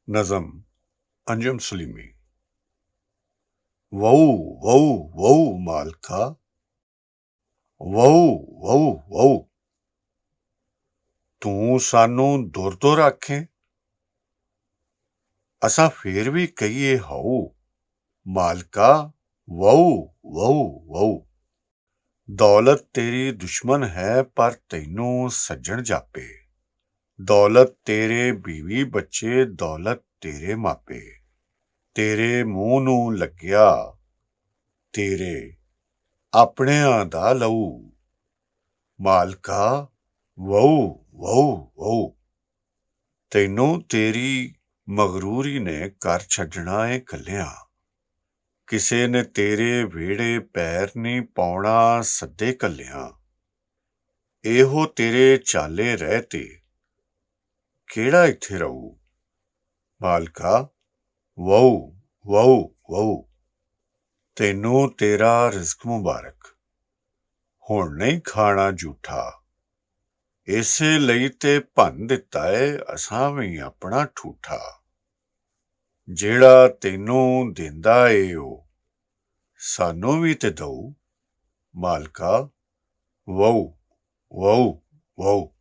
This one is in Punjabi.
नज़म अंजुम सलीमी। वहू वहू वहू मालका, वहू वहू वहू, तूं सानू दुर दुर आखें, असां फेर भी कहिए हाऊ। मालका वहू वहू वहू, दौलत तेरी दुश्मन है पर तैनू सज्जण जापे। दौलत तेरे बीवी बच्चे, दौलत तेरे मापे। तेरे मूंह नूं लग्या तेरे ਆਪਣਿਆਂ ਦਾ ਲਹੂ। ਮਾਲਕਾ ਵਹੂ ਵਹੂ ਵਹੂ, ਤੈਨੂੰ ਤੇਰੀ ਮਗਰੂਰੀ ਨੇ ਘਰ ਛੱਡਣਾ ਏ ਕੱਲਿਆਂ। ਕਿਸੇ ਨੇ ਤੇਰੇ ਵਿਹੜੇ ਪੈਰ ਨਹੀਂ ਪਾਉਣਾ ਸੱਦੇ ਕੱਲਿਆਂ। ਇਹੋ ਤੇਰੇ ਚਾਲੇ ਰਹਿ ਤੇ ਕਿਹੜਾ ਇੱਥੇ ਰਹੂ। ਮਾਲਕਾ ਵਹੂ ਵਹੂ ਵਹੂ, ਤੈਨੂੰ ਤੇਰਾ ਰਿਜ਼ਕ ਮੁਬਾਰਕ, ਹੁਣ ਨਹੀਂ ਖਾਣਾ ਝੂਠਾ। ਇਸੇ ਲਈ ਤੇ ਭੰਨ ਦਿੱਤਾ ਏ ਅਸਾਂ ਵੀ ਆਪਣਾ ਠੂਠਾ। ਜਿਹੜਾ ਤੈਨੂੰ ਦਿੰਦਾ ਏ ਉਹ ਸਾਨੂੰ ਵੀ ਤੇ ਦਊ। ਮਾਲਕਾ ਵਹੂ ਵਹੂ ਵਹੂ।